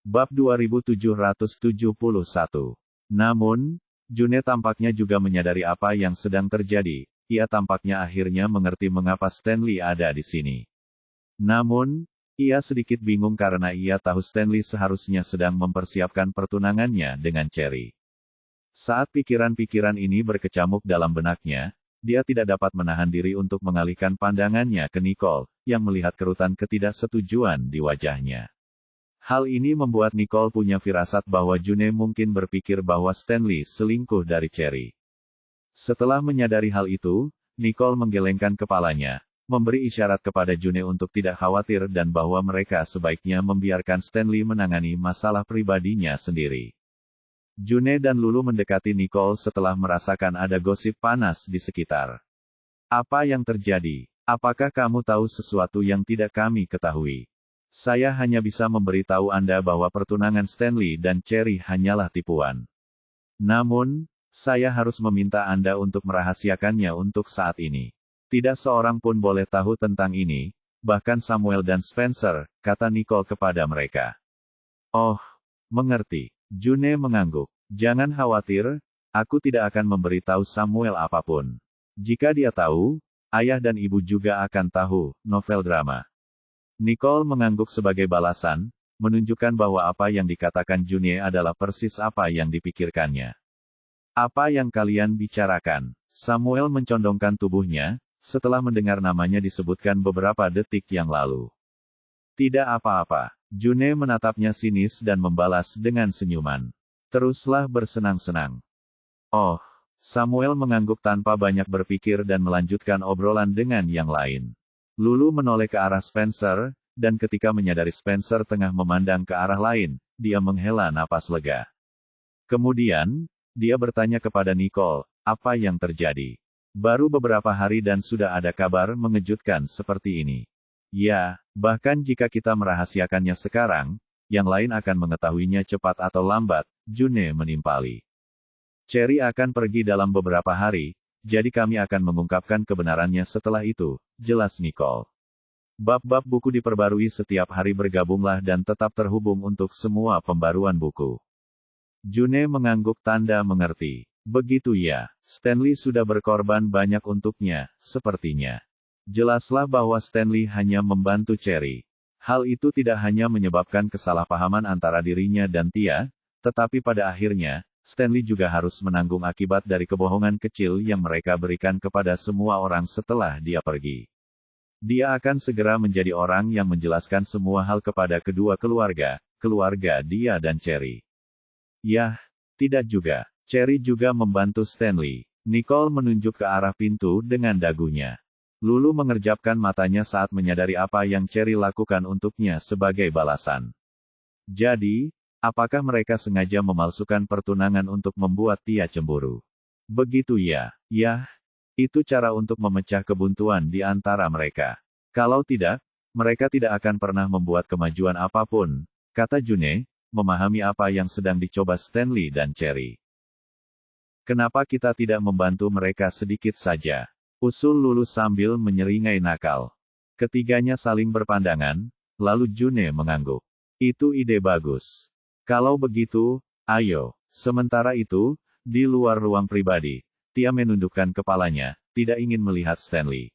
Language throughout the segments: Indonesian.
Bab 2771. Namun, June tampaknya juga menyadari apa yang sedang terjadi. Ia tampaknya akhirnya mengerti mengapa Stanley ada di sini. Namun, ia sedikit bingung karena ia tahu Stanley seharusnya sedang mempersiapkan pertunangannya dengan Cherry. Saat pikiran-pikiran ini berkecamuk dalam benaknya, dia tidak dapat menahan diri untuk mengalihkan pandangannya ke Nicole, yang melihat kerutan ketidaksetujuan di wajahnya. Hal ini membuat Nicole punya firasat bahwa June mungkin berpikir bahwa Stanley selingkuh dari Cherry. Setelah menyadari hal itu, Nicole menggelengkan kepalanya, memberi isyarat kepada June untuk tidak khawatir dan bahwa mereka sebaiknya membiarkan Stanley menangani masalah pribadinya sendiri. June dan Lulu mendekati Nicole setelah merasakan ada gosip panas di sekitar. Apa yang terjadi? Apakah kamu tahu sesuatu yang tidak kami ketahui? Saya hanya bisa memberitahu Anda bahwa pertunangan Stanley dan Cherry hanyalah tipuan. Namun, saya harus meminta Anda untuk merahasiakannya untuk saat ini. Tidak seorang pun boleh tahu tentang ini, bahkan Samuel dan Spencer, kata Nicole kepada mereka. Oh, mengerti. June mengangguk. Jangan khawatir, aku tidak akan memberitahu Samuel apapun. Jika dia tahu, ayah dan ibu juga akan tahu. Novel drama. Nicole mengangguk sebagai balasan, menunjukkan bahwa apa yang dikatakan June adalah persis apa yang dipikirkannya. Apa yang kalian bicarakan? Samuel mencondongkan tubuhnya, setelah mendengar namanya disebutkan beberapa detik yang lalu. Tidak apa-apa. June menatapnya sinis dan membalas dengan senyuman. Teruslah bersenang-senang. Oh, Samuel mengangguk tanpa banyak berpikir dan melanjutkan obrolan dengan yang lain. Lulu menoleh ke arah Spencer, dan ketika menyadari Spencer tengah memandang ke arah lain, dia menghela napas lega. Kemudian, dia bertanya kepada Nicole, apa yang terjadi? Baru beberapa hari dan sudah ada kabar mengejutkan seperti ini. Ya, bahkan jika kita merahasiakannya sekarang, yang lain akan mengetahuinya cepat atau lambat, June menimpali. Cherry akan pergi dalam beberapa hari, jadi kami akan mengungkapkan kebenarannya setelah itu, jelas Nicole. Bab-bab buku diperbarui setiap hari, bergabunglah dan tetap terhubung untuk semua pembaruan buku. June mengangguk tanda mengerti. Begitu ya, Stanley sudah berkorban banyak untuknya, sepertinya. Jelaslah bahwa Stanley hanya membantu Cherry. Hal itu tidak hanya menyebabkan kesalahpahaman antara dirinya dan Tia, tetapi pada akhirnya, Stanley juga harus menanggung akibat dari kebohongan kecil yang mereka berikan kepada semua orang setelah dia pergi. Dia akan segera menjadi orang yang menjelaskan semua hal kepada kedua keluarga dia dan Cherry. Yah, tidak juga. Cherry juga membantu Stanley. Nicole menunjuk ke arah pintu dengan dagunya. Lulu mengerjapkan matanya saat menyadari apa yang Cherry lakukan untuknya sebagai balasan. Jadi, apakah mereka sengaja memalsukan pertunangan untuk membuat Tia cemburu? Begitu ya, yah, itu cara untuk memecah kebuntuan di antara mereka. Kalau tidak, mereka tidak akan pernah membuat kemajuan apapun, kata June, memahami apa yang sedang dicoba Stanley dan Cherry. Kenapa kita tidak membantu mereka sedikit saja? Usul Lulu sambil menyeringai nakal. Ketiganya saling berpandangan, lalu June mengangguk. Itu ide bagus. Kalau begitu, ayo. Sementara itu, di luar ruang pribadi, Tia menundukkan kepalanya, tidak ingin melihat Stanley.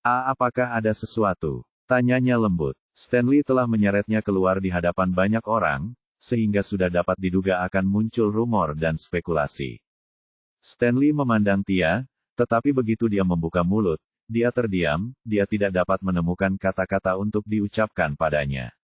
Apakah ada sesuatu? Tanyanya lembut. Stanley telah menyeretnya keluar di hadapan banyak orang, sehingga sudah dapat diduga akan muncul rumor dan spekulasi. Stanley memandang Tia, tetapi begitu dia membuka mulut, dia terdiam, dia tidak dapat menemukan kata-kata untuk diucapkan padanya.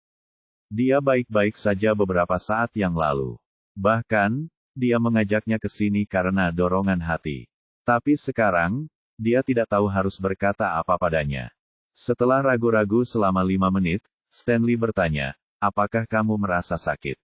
Dia baik-baik saja beberapa saat yang lalu. Bahkan, dia mengajaknya ke sini karena dorongan hati. Tapi sekarang, dia tidak tahu harus berkata apa padanya. Setelah ragu-ragu selama 5 menit, Stanley bertanya, apakah kamu merasa sakit?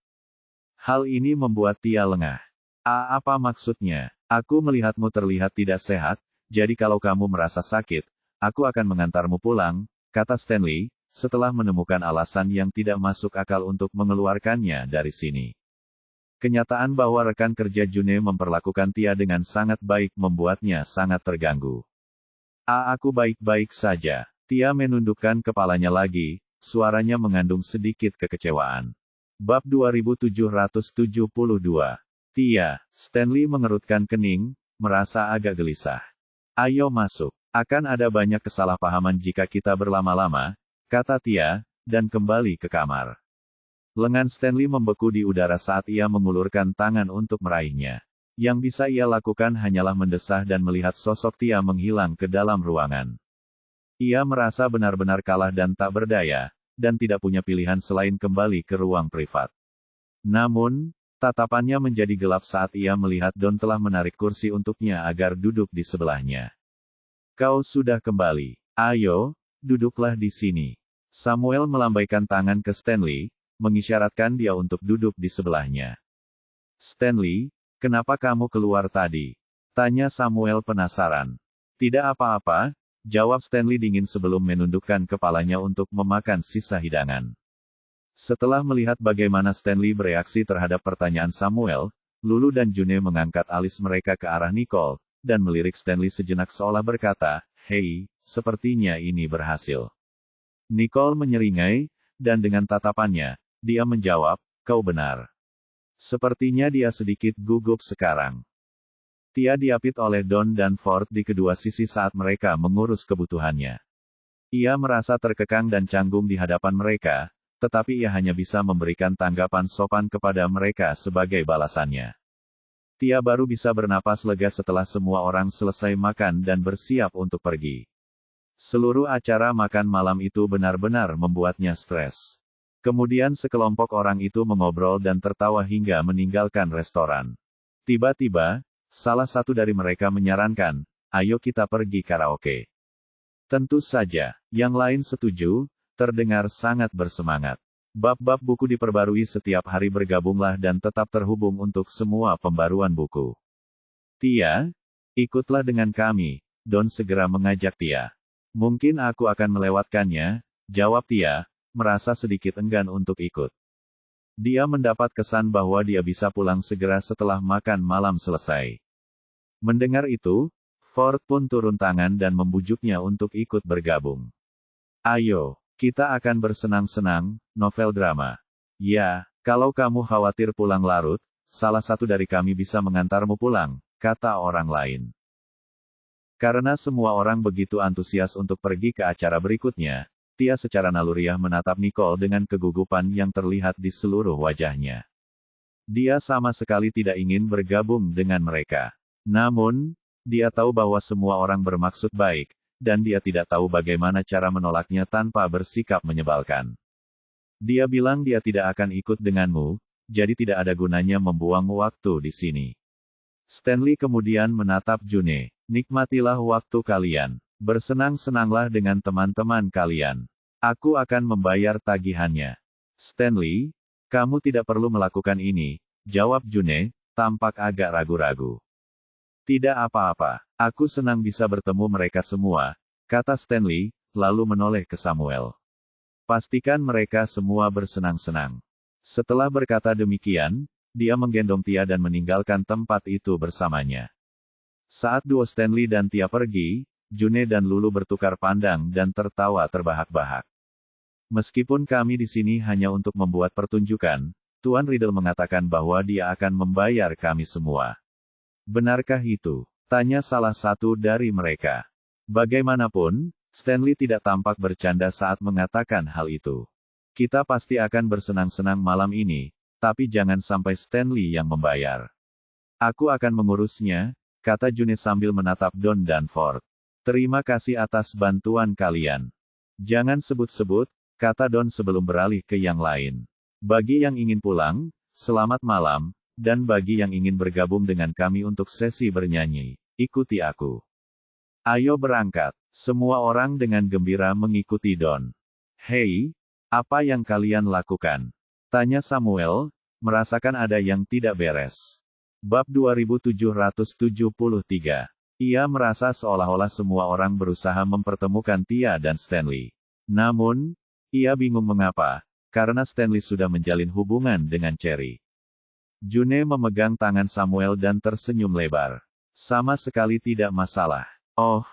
Hal ini membuat Tia lengah. Apa maksudnya? Aku melihatmu terlihat tidak sehat, jadi kalau kamu merasa sakit, aku akan mengantarmu pulang, kata Stanley, setelah menemukan alasan yang tidak masuk akal untuk mengeluarkannya dari sini. Kenyataan bahwa rekan kerja June memperlakukan Tia dengan sangat baik membuatnya sangat terganggu. Aku baik-baik saja. Tia menundukkan kepalanya lagi, suaranya mengandung sedikit kekecewaan. Bab 2772. Tia, Stanley mengerutkan kening, merasa agak gelisah. Ayo masuk. Akan ada banyak kesalahpahaman jika kita berlama-lama, kata Tia, dan kembali ke kamar. Lengan Stanley membeku di udara saat ia mengulurkan tangan untuk meraihnya. Yang bisa ia lakukan hanyalah mendesah dan melihat sosok Tia menghilang ke dalam ruangan. Ia merasa benar-benar kalah dan tak berdaya, dan tidak punya pilihan selain kembali ke ruang privat. Namun, tatapannya menjadi gelap saat ia melihat Don telah menarik kursi untuknya agar duduk di sebelahnya. Kau sudah kembali. Ayo, duduklah di sini. Samuel melambaikan tangan ke Stanley, mengisyaratkan dia untuk duduk di sebelahnya. Stanley, kenapa kamu keluar tadi? Tanya Samuel penasaran. Tidak apa-apa, jawab Stanley dingin sebelum menundukkan kepalanya untuk memakan sisa hidangan. Setelah melihat bagaimana Stanley bereaksi terhadap pertanyaan Samuel, Lulu dan June mengangkat alis mereka ke arah Nicole, dan melirik Stanley sejenak seolah berkata, "Hei, sepertinya ini berhasil." Nicole menyeringai, dan dengan tatapannya, dia menjawab, "Kau benar." Sepertinya dia sedikit gugup sekarang. Tia diapit oleh Don dan Ford di kedua sisi saat mereka mengurus kebutuhannya. Ia merasa terkekang dan canggung di hadapan mereka, tetapi ia hanya bisa memberikan tanggapan sopan kepada mereka sebagai balasannya. Tia baru bisa bernapas lega setelah semua orang selesai makan dan bersiap untuk pergi. Seluruh acara makan malam itu benar-benar membuatnya stres. Kemudian sekelompok orang itu mengobrol dan tertawa hingga meninggalkan restoran. Tiba-tiba, salah satu dari mereka menyarankan, "Ayo kita pergi karaoke." Tentu saja, yang lain setuju, terdengar sangat bersemangat. Bab-bab buku diperbarui setiap hari, bergabunglah dan tetap terhubung untuk semua pembaruan buku. Tia, ikutlah dengan kami, Don segera mengajak Tia. Mungkin aku akan melewatkannya, jawab Tia, merasa sedikit enggan untuk ikut. Dia mendapat kesan bahwa dia bisa pulang segera setelah makan malam selesai. Mendengar itu, Ford pun turun tangan dan membujuknya untuk ikut bergabung. Ayo, kita akan bersenang-senang, novel drama. Ya, kalau kamu khawatir pulang larut, salah satu dari kami bisa mengantarmu pulang, kata orang lain. Karena semua orang begitu antusias untuk pergi ke acara berikutnya, Tia secara naluriah menatap Nicole dengan kegugupan yang terlihat di seluruh wajahnya. Dia sama sekali tidak ingin bergabung dengan mereka. Namun, dia tahu bahwa semua orang bermaksud baik, dan dia tidak tahu bagaimana cara menolaknya tanpa bersikap menyebalkan. Dia bilang dia tidak akan ikut denganmu, jadi tidak ada gunanya membuang waktu di sini. Stanley kemudian menatap June. Nikmatilah waktu kalian. Bersenang-senanglah dengan teman-teman kalian. Aku akan membayar tagihannya. Stanley, kamu tidak perlu melakukan ini, jawab June, tampak agak ragu-ragu. Tidak apa-apa, aku senang bisa bertemu mereka semua, kata Stanley, lalu menoleh ke Samuel. Pastikan mereka semua bersenang-senang. Setelah berkata demikian, dia menggendong Tia dan meninggalkan tempat itu bersamanya. Saat duo Stanley dan Tia pergi, June dan Lulu bertukar pandang dan tertawa terbahak-bahak. Meskipun kami di sini hanya untuk membuat pertunjukan, Tuan Riddle mengatakan bahwa dia akan membayar kami semua. Benarkah itu? Tanya salah satu dari mereka. Bagaimanapun, Stanley tidak tampak bercanda saat mengatakan hal itu. Kita pasti akan bersenang-senang malam ini, tapi jangan sampai Stanley yang membayar. Aku akan mengurusnya, kata June sambil menatap Don dan Ford. Terima kasih atas bantuan kalian. Jangan sebut-sebut, kata Don sebelum beralih ke yang lain. Bagi yang ingin pulang, selamat malam, dan bagi yang ingin bergabung dengan kami untuk sesi bernyanyi, ikuti aku. Ayo berangkat. Semua orang dengan gembira mengikuti Don. Hei, apa yang kalian lakukan? Tanya Samuel, merasakan ada yang tidak beres. Bab 2773. Ia merasa seolah-olah semua orang berusaha mempertemukan Tia dan Stanley. Namun, ia bingung mengapa, karena Stanley sudah menjalin hubungan dengan Cherry. June memegang tangan Samuel dan tersenyum lebar. Sama sekali tidak masalah. Oh,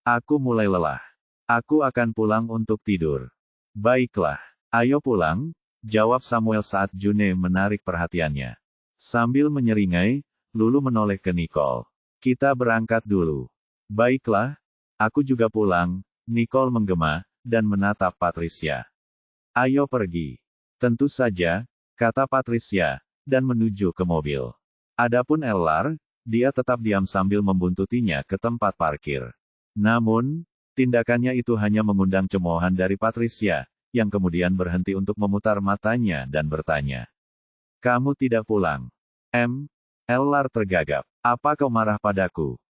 aku mulai lelah. Aku akan pulang untuk tidur. Baiklah, ayo pulang, jawab Samuel saat June menarik perhatiannya. Sambil menyeringai, Lulu menoleh ke Nicole. Kita berangkat dulu. Baiklah, aku juga pulang, Nicole menggema, dan menatap Patricia. Ayo pergi. Tentu saja, kata Patricia, dan menuju ke mobil. Adapun Ellar, dia tetap diam sambil membuntutinya ke tempat parkir. Namun, tindakannya itu hanya mengundang cemoohan dari Patricia, yang kemudian berhenti untuk memutar matanya dan bertanya. Kamu tidak pulang. Ellar tergagap. Apa kau marah padaku?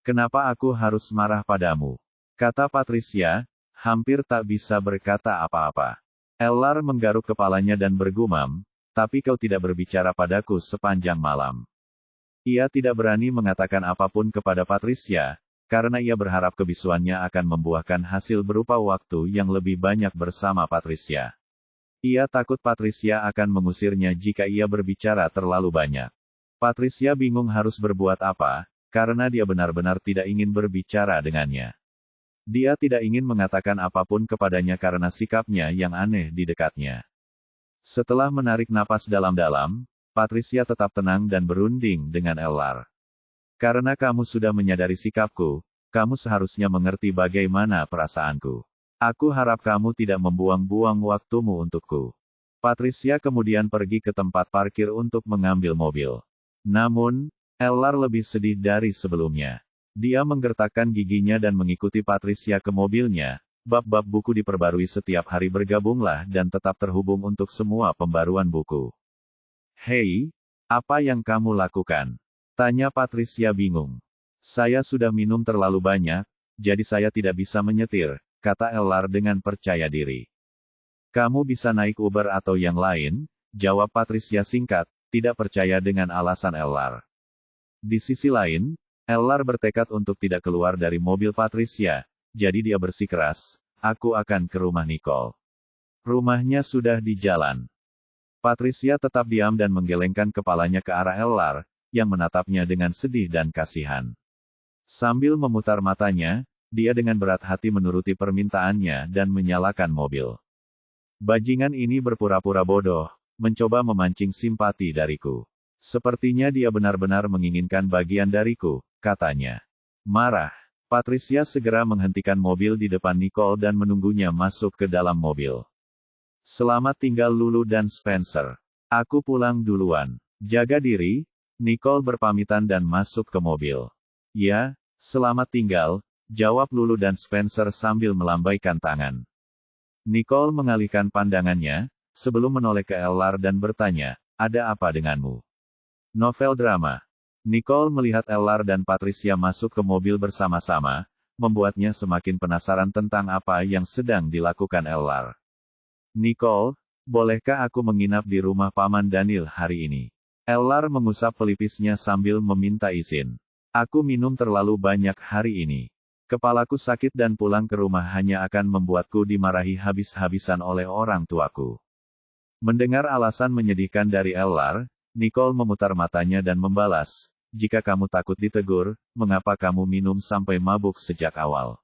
Kenapa aku harus marah padamu? Kata Patricia, hampir tak bisa berkata apa-apa. Ellar menggaruk kepalanya dan bergumam, tapi kau tidak berbicara padaku sepanjang malam. Ia tidak berani mengatakan apapun kepada Patricia, karena ia berharap kebisuannya akan membuahkan hasil berupa waktu yang lebih banyak bersama Patricia. Ia takut Patricia akan mengusirnya jika ia berbicara terlalu banyak. Patricia bingung harus berbuat apa, karena dia benar-benar tidak ingin berbicara dengannya. Dia tidak ingin mengatakan apapun kepadanya karena sikapnya yang aneh di dekatnya. Setelah menarik napas dalam-dalam, Patricia tetap tenang dan berunding dengan Ellar. Karena kamu sudah menyadari sikapku, kamu seharusnya mengerti bagaimana perasaanku. Aku harap kamu tidak membuang-buang waktumu untukku. Patricia kemudian pergi ke tempat parkir untuk mengambil mobil. Namun, Ellar lebih sedih dari sebelumnya. Dia menggertakkan giginya dan mengikuti Patricia ke mobilnya. Bab-bab buku diperbarui setiap hari, bergabunglah dan tetap terhubung untuk semua pembaruan buku. Hei, apa yang kamu lakukan? Tanya Patricia bingung. Saya sudah minum terlalu banyak, jadi saya tidak bisa menyetir, kata Ellar dengan percaya diri. Kamu bisa naik Uber atau yang lain, jawab Patricia singkat, tidak percaya dengan alasan Ellar. Di sisi lain, Ellar bertekad untuk tidak keluar dari mobil Patricia, jadi dia bersikeras, aku akan ke rumah Nicole. Rumahnya sudah di jalan. Patricia tetap diam dan menggelengkan kepalanya ke arah Ellar, yang menatapnya dengan sedih dan kasihan. Sambil memutar matanya, dia dengan berat hati menuruti permintaannya dan menyalakan mobil. Bajingan ini berpura-pura bodoh, mencoba memancing simpati dariku. Sepertinya dia benar-benar menginginkan bagian dariku, katanya. Marah, Patricia segera menghentikan mobil di depan Nicole dan menunggunya masuk ke dalam mobil. Selamat tinggal Lulu dan Spencer. Aku pulang duluan. Jaga diri, Nicole berpamitan dan masuk ke mobil. Ya, selamat tinggal, jawab Lulu dan Spencer sambil melambaikan tangan. Nicole mengalihkan pandangannya, sebelum menoleh ke Ellar dan bertanya, ada apa denganmu? Novel drama. Nicole melihat Ellar dan Patricia masuk ke mobil bersama-sama, membuatnya semakin penasaran tentang apa yang sedang dilakukan Ellar. Nicole, bolehkah aku menginap di rumah Paman Daniel hari ini? Ellar mengusap pelipisnya sambil meminta izin. Aku minum terlalu banyak hari ini. Kepalaku sakit dan pulang ke rumah hanya akan membuatku dimarahi habis-habisan oleh orang tuaku. Mendengar alasan menyedihkan dari Ellar, Nicole memutar matanya dan membalas, jika kamu takut ditegur, mengapa kamu minum sampai mabuk sejak awal?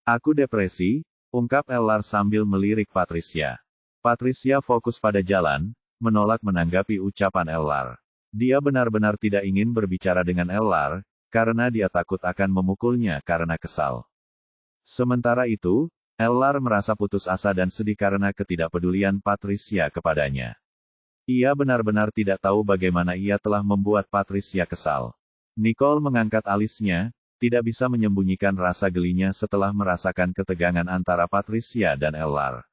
Aku depresi, ungkap Ellar sambil melirik Patricia. Patricia fokus pada jalan, menolak menanggapi ucapan Ellar. Dia benar-benar tidak ingin berbicara dengan Ellar, karena dia takut akan memukulnya karena kesal. Sementara itu, Ellar merasa putus asa dan sedih karena ketidakpedulian Patricia kepadanya. Ia benar-benar tidak tahu bagaimana ia telah membuat Patricia kesal. Nicole mengangkat alisnya, tidak bisa menyembunyikan rasa gelinya setelah merasakan ketegangan antara Patricia dan Ellar.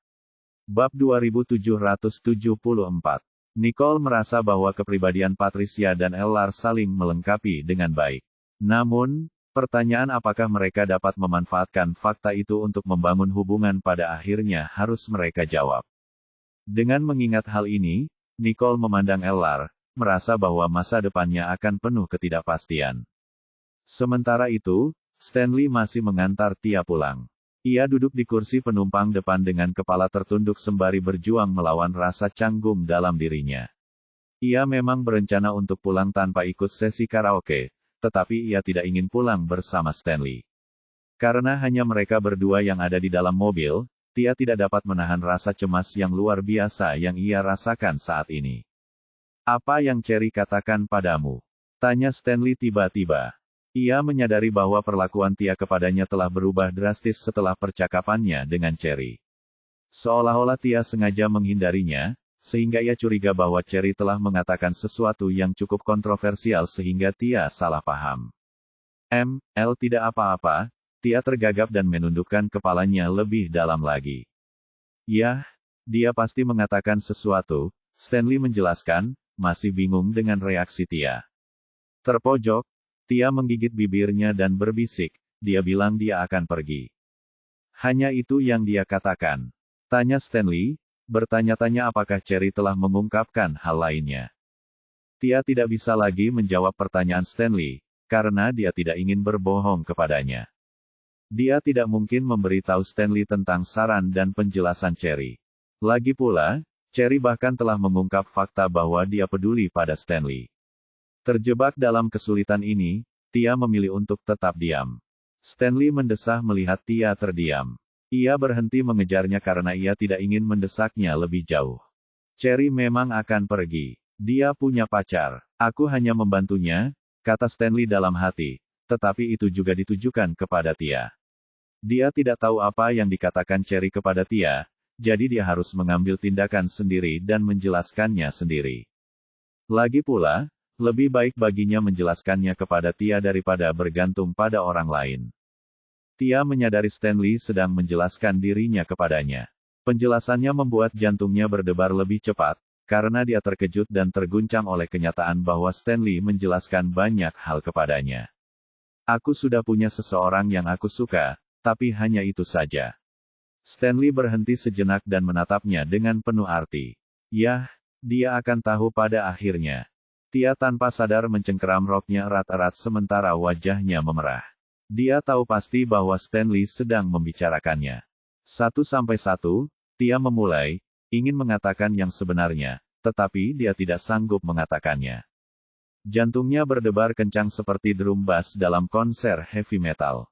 Bab 2774. Nicole merasa bahwa kepribadian Patricia dan Ellar saling melengkapi dengan baik. Namun, pertanyaan apakah mereka dapat memanfaatkan fakta itu untuk membangun hubungan pada akhirnya harus mereka jawab. Dengan mengingat hal ini, Nicole memandang Ellar, merasa bahwa masa depannya akan penuh ketidakpastian. Sementara itu, Stanley masih mengantar Tia pulang. Ia duduk di kursi penumpang depan dengan kepala tertunduk sembari berjuang melawan rasa canggung dalam dirinya. Ia memang berencana untuk pulang tanpa ikut sesi karaoke, tetapi ia tidak ingin pulang bersama Stanley. Karena hanya mereka berdua yang ada di dalam mobil, Tia tidak dapat menahan rasa cemas yang luar biasa yang ia rasakan saat ini. Apa yang Cherry katakan padamu? Tanya Stanley tiba-tiba. Ia menyadari bahwa perlakuan Tia kepadanya telah berubah drastis setelah percakapannya dengan Cherry. Seolah-olah Tia sengaja menghindarinya, sehingga ia curiga bahwa Cherry telah mengatakan sesuatu yang cukup kontroversial sehingga Tia salah paham. Tidak apa-apa, Tia tergagap dan menundukkan kepalanya lebih dalam lagi. Yah, dia pasti mengatakan sesuatu, Stanley menjelaskan, masih bingung dengan reaksi Tia. Terpojok, Tia menggigit bibirnya dan berbisik, dia bilang dia akan pergi. Hanya itu yang dia katakan. Tanya Stanley, bertanya-tanya apakah Cherry telah mengungkapkan hal lainnya. Tia tidak bisa lagi menjawab pertanyaan Stanley, karena dia tidak ingin berbohong kepadanya. Dia tidak mungkin memberitahu Stanley tentang saran dan penjelasan Cherry. Lagi pula, Cherry bahkan telah mengungkap fakta bahwa dia peduli pada Stanley. Terjebak dalam kesulitan ini, Tia memilih untuk tetap diam. Stanley mendesah melihat Tia terdiam. Ia berhenti mengejarnya karena ia tidak ingin mendesaknya lebih jauh. Cherry memang akan pergi. Dia punya pacar. Aku hanya membantunya, kata Stanley dalam hati, tetapi itu juga ditujukan kepada Tia. Dia tidak tahu apa yang dikatakan Cherry kepada Tia, jadi dia harus mengambil tindakan sendiri dan menjelaskannya sendiri. Lagi pula, lebih baik baginya menjelaskannya kepada Tia daripada bergantung pada orang lain. Tia menyadari Stanley sedang menjelaskan dirinya kepadanya. Penjelasannya membuat jantungnya berdebar lebih cepat, karena dia terkejut dan terguncang oleh kenyataan bahwa Stanley menjelaskan banyak hal kepadanya. Aku sudah punya seseorang yang aku suka, tapi hanya itu saja. Stanley berhenti sejenak dan menatapnya dengan penuh arti. Yah, dia akan tahu pada akhirnya. Tia tanpa sadar mencengkeram roknya erat-erat sementara wajahnya memerah. Dia tahu pasti bahwa Stanley sedang membicarakannya. 1-1, Tia memulai, ingin mengatakan yang sebenarnya, tetapi dia tidak sanggup mengatakannya. Jantungnya berdebar kencang seperti drum bass dalam konser heavy metal.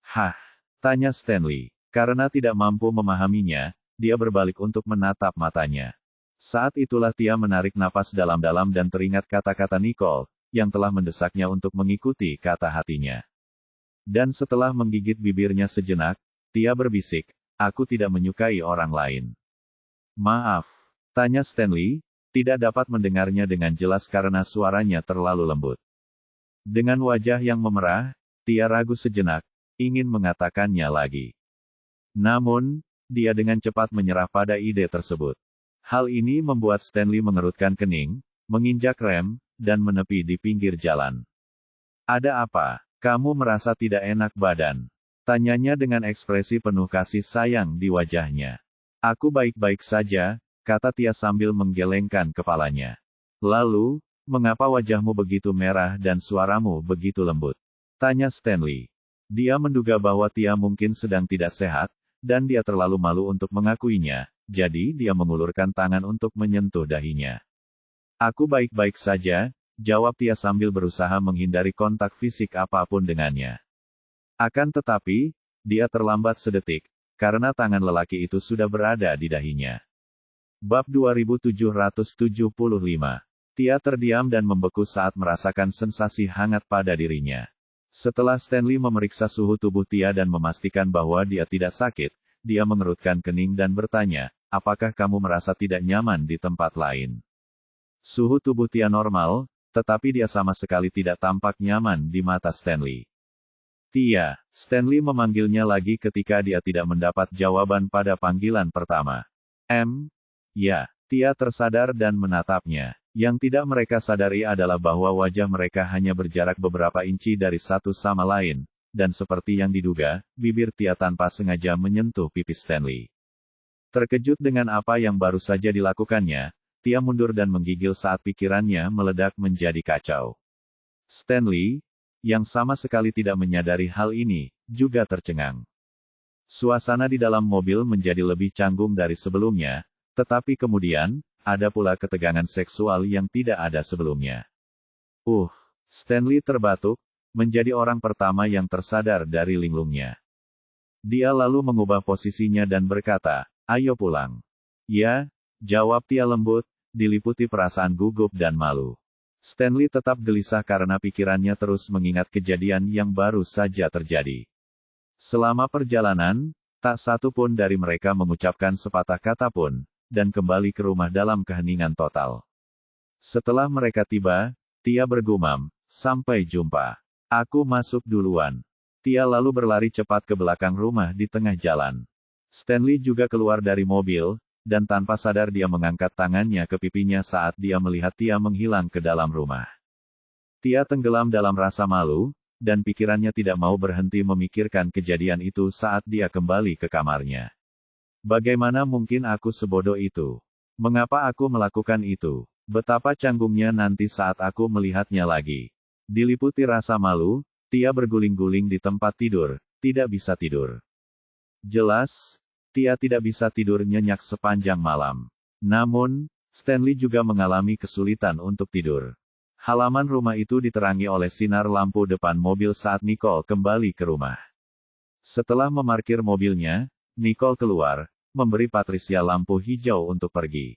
Hah? Tanya Stanley. Karena tidak mampu memahaminya, dia berbalik untuk menatap matanya. Saat itulah Tia menarik napas dalam-dalam dan teringat kata-kata Nicole, yang telah mendesaknya untuk mengikuti kata hatinya. Dan setelah menggigit bibirnya sejenak, Tia berbisik, aku tidak menyukai orang lain. Maaf, tanya Stanley, tidak dapat mendengarnya dengan jelas karena suaranya terlalu lembut. Dengan wajah yang memerah, Tia ragu sejenak, ingin mengatakannya lagi. Namun, dia dengan cepat menyerah pada ide tersebut. Hal ini membuat Stanley mengerutkan kening, menginjak rem, dan menepi di pinggir jalan. Ada apa? Kamu merasa tidak enak badan? Tanyanya dengan ekspresi penuh kasih sayang di wajahnya. Aku baik-baik saja, kata Tia sambil menggelengkan kepalanya. Lalu, mengapa wajahmu begitu merah dan suaramu begitu lembut? Tanya Stanley. Dia menduga bahwa Tia mungkin sedang tidak sehat, dan dia terlalu malu untuk mengakuinya, jadi dia mengulurkan tangan untuk menyentuh dahinya. Aku baik-baik saja, jawab Tia sambil berusaha menghindari kontak fisik apapun dengannya. Akan tetapi, dia terlambat sedetik, karena tangan lelaki itu sudah berada di dahinya. Bab 2775. Tia terdiam dan membeku saat merasakan sensasi hangat pada dirinya. Setelah Stanley memeriksa suhu tubuh Tia dan memastikan bahwa dia tidak sakit, dia mengerutkan kening dan bertanya, apakah kamu merasa tidak nyaman di tempat lain? Suhu tubuh Tia normal, tetapi dia sama sekali tidak tampak nyaman di mata Stanley. Tia, Stanley memanggilnya lagi ketika dia tidak mendapat jawaban pada panggilan pertama. Ya, Tia tersadar dan menatapnya. Yang tidak mereka sadari adalah bahwa wajah mereka hanya berjarak beberapa inci dari satu sama lain, dan seperti yang diduga, bibir Tia tanpa sengaja menyentuh pipi Stanley. Terkejut dengan apa yang baru saja dilakukannya, Tia mundur dan menggigil saat pikirannya meledak menjadi kacau. Stanley, yang sama sekali tidak menyadari hal ini, juga tercengang. Suasana di dalam mobil menjadi lebih canggung dari sebelumnya, tetapi kemudian, ada pula ketegangan seksual yang tidak ada sebelumnya. Stanley terbatuk, menjadi orang pertama yang tersadar dari linglungnya. Dia lalu mengubah posisinya dan berkata, "Ayo pulang." "Ya," jawab Tia lembut, diliputi perasaan gugup dan malu. Stanley tetap gelisah karena pikirannya terus mengingat kejadian yang baru saja terjadi. Selama perjalanan, tak satu pun dari mereka mengucapkan sepatah kata pun, dan kembali ke rumah dalam keheningan total. Setelah mereka tiba, Tia bergumam, "Sampai jumpa. Aku masuk duluan." Tia lalu berlari cepat ke belakang rumah di tengah jalan. Stanley juga keluar dari mobil, dan tanpa sadar dia mengangkat tangannya ke pipinya saat dia melihat Tia menghilang ke dalam rumah. Tia tenggelam dalam rasa malu, dan pikirannya tidak mau berhenti memikirkan kejadian itu saat dia kembali ke kamarnya. Bagaimana mungkin aku sebodoh itu? Mengapa aku melakukan itu? Betapa canggungnya nanti saat aku melihatnya lagi. Diliputi rasa malu, Tia berguling-guling di tempat tidur, tidak bisa tidur. Jelas, Tia tidak bisa tidur nyenyak sepanjang malam. Namun, Stanley juga mengalami kesulitan untuk tidur. Halaman rumah itu diterangi oleh sinar lampu depan mobil saat Nicole kembali ke rumah. Setelah memarkir mobilnya, Nicole keluar, memberi Patricia lampu hijau untuk pergi.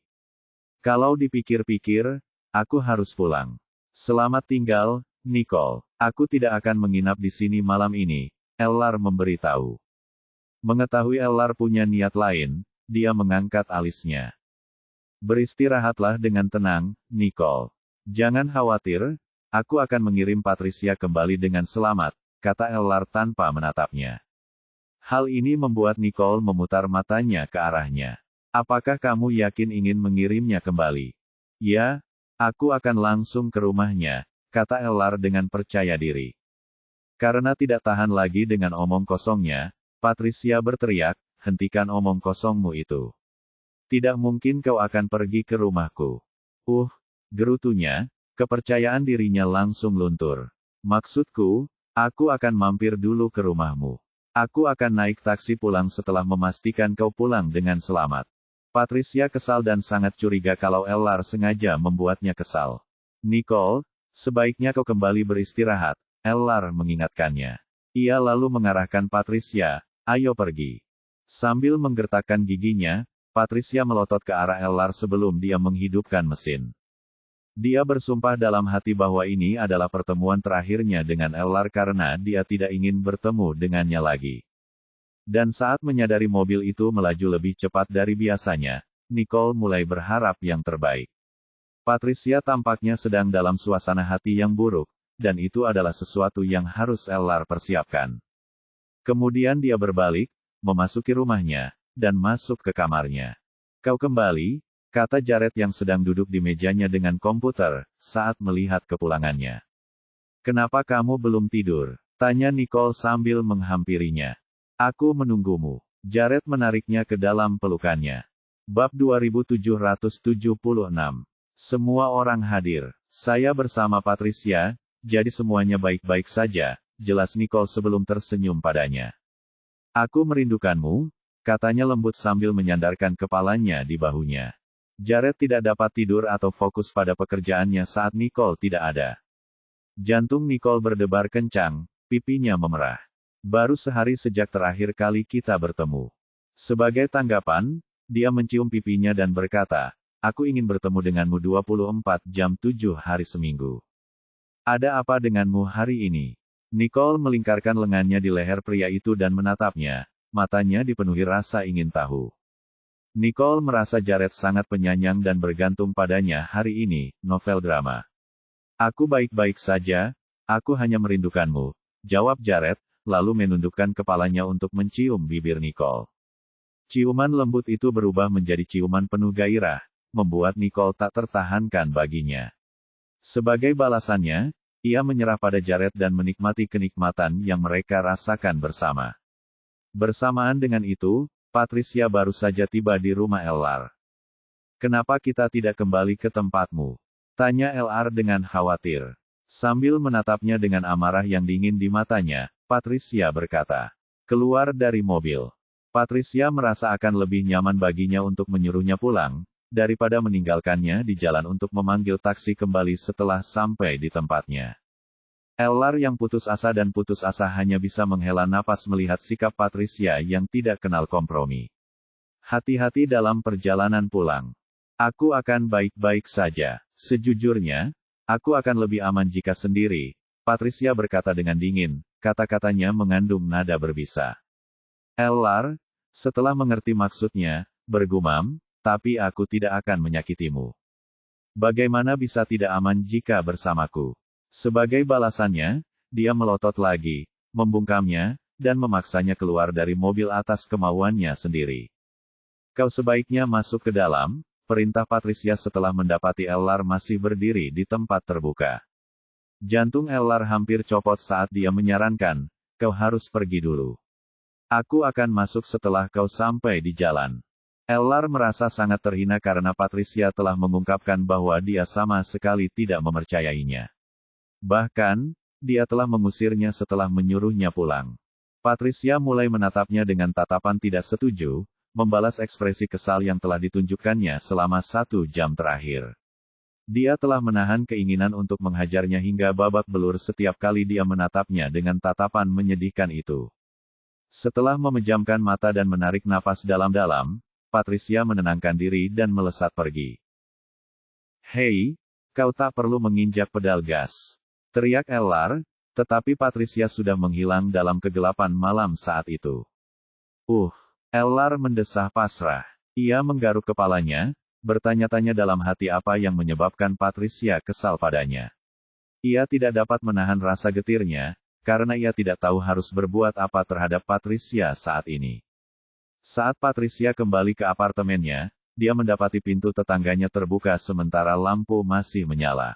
"Kalau dipikir-pikir, aku harus pulang. Selamat tinggal, Nicole. Aku tidak akan menginap di sini malam ini," Ellar memberitahu. Mengetahui Ellar punya niat lain, dia mengangkat alisnya. "Beristirahatlah dengan tenang, Nicole. Jangan khawatir, aku akan mengirim Patricia kembali dengan selamat," kata Ellar tanpa menatapnya. Hal ini membuat Nicole memutar matanya ke arahnya. "Apakah kamu yakin ingin mengirimnya kembali?" "Ya, aku akan langsung ke rumahnya," kata Ellar dengan percaya diri. Karena tidak tahan lagi dengan omong kosongnya, Patricia berteriak, "Hentikan omong kosongmu itu. Tidak mungkin kau akan pergi ke rumahku." Gerutunya, kepercayaan dirinya langsung luntur. "Maksudku, aku akan mampir dulu ke rumahmu. Aku akan naik taksi pulang setelah memastikan kau pulang dengan selamat." Patricia kesal dan sangat curiga kalau Ellar sengaja membuatnya kesal. "Nicole, sebaiknya kau kembali beristirahat," Ellar mengingatkannya. Ia lalu mengarahkan Patricia, "Ayo pergi." Sambil menggertakkan giginya, Patricia melotot ke arah Ellar sebelum dia menghidupkan mesin. Dia bersumpah dalam hati bahwa ini adalah pertemuan terakhirnya dengan Ellar karena dia tidak ingin bertemu dengannya lagi. Dan saat menyadari mobil itu melaju lebih cepat dari biasanya, Nicole mulai berharap yang terbaik. Patricia tampaknya sedang dalam suasana hati yang buruk, dan itu adalah sesuatu yang harus Ellar persiapkan. Kemudian dia berbalik, memasuki rumahnya, dan masuk ke kamarnya. "Kau kembali," kata Jared yang sedang duduk di mejanya dengan komputer, saat melihat kepulangannya. "Kenapa kamu belum tidur?" tanya Nicole sambil menghampirinya. "Aku menunggumu." Jared menariknya ke dalam pelukannya. Bab 2776. Semua orang hadir. "Saya bersama Patricia, jadi semuanya baik-baik saja," jelas Nicole sebelum tersenyum padanya. "Aku merindukanmu," katanya lembut sambil menyandarkan kepalanya di bahunya. Jared tidak dapat tidur atau fokus pada pekerjaannya saat Nicole tidak ada. Jantung Nicole berdebar kencang, pipinya memerah. "Baru sehari sejak terakhir kali kita bertemu." Sebagai tanggapan, dia mencium pipinya dan berkata, "Aku ingin bertemu denganmu 24 jam 7 hari seminggu. Ada apa denganmu hari ini?" Nicole melingkarkan lengannya di leher pria itu dan menatapnya, matanya dipenuhi rasa ingin tahu. Nicole merasa Jared sangat penyayang dan bergantung padanya hari ini, novel drama. "Aku baik-baik saja, aku hanya merindukanmu," jawab Jared, lalu menundukkan kepalanya untuk mencium bibir Nicole. Ciuman lembut itu berubah menjadi ciuman penuh gairah, membuat Nicole tak tertahankan baginya. Sebagai balasannya, ia menyerah pada Jared dan menikmati kenikmatan yang mereka rasakan bersama. Bersamaan dengan itu, Patricia baru saja tiba di rumah Ellar. "Kenapa kita tidak kembali ke tempatmu?" tanya Ellar dengan khawatir. Sambil menatapnya dengan amarah yang dingin di matanya, Patricia berkata, "Keluar dari mobil." Patricia merasa akan lebih nyaman baginya untuk menyuruhnya pulang, daripada meninggalkannya di jalan untuk memanggil taksi kembali setelah sampai di tempatnya. Ellar yang putus asa dan putus asa hanya bisa menghela napas melihat sikap Patricia yang tidak kenal kompromi. Hati-hati dalam perjalanan pulang. Aku akan baik-baik saja. Sejujurnya, aku akan lebih aman jika sendiri, Patricia berkata dengan dingin, kata-katanya mengandung nada berbisa. Ellar, setelah mengerti maksudnya, bergumam, tapi aku tidak akan menyakitimu. Bagaimana bisa tidak aman jika bersamaku? Sebagai balasannya, dia melotot lagi, membungkamnya, dan memaksanya keluar dari mobil atas kemauannya sendiri. Kau sebaiknya masuk ke dalam, perintah Patricia setelah mendapati Ellar masih berdiri di tempat terbuka. Jantung Ellar hampir copot saat dia menyarankan, kau harus pergi dulu. Aku akan masuk setelah kau sampai di jalan. Ellar merasa sangat terhina karena Patricia telah mengungkapkan bahwa dia sama sekali tidak mempercayainya. Bahkan, dia telah mengusirnya setelah menyuruhnya pulang. Patricia mulai menatapnya dengan tatapan tidak setuju, membalas ekspresi kesal yang telah ditunjukkannya selama 1 jam terakhir. Dia telah menahan keinginan untuk menghajarnya hingga babak belur setiap kali dia menatapnya dengan tatapan menyedihkan itu. Setelah memejamkan mata dan menarik napas dalam-dalam, Patricia menenangkan diri dan melesat pergi. Hei, kau tak perlu menginjak pedal gas. Teriak Ellar, tetapi Patricia sudah menghilang dalam kegelapan malam saat itu. Ellar mendesah pasrah. Ia menggaruk kepalanya, bertanya-tanya dalam hati apa yang menyebabkan Patricia kesal padanya. Ia tidak dapat menahan rasa getirnya, karena ia tidak tahu harus berbuat apa terhadap Patricia saat ini. Saat Patricia kembali ke apartemennya, dia mendapati pintu tetangganya terbuka sementara lampu masih menyala.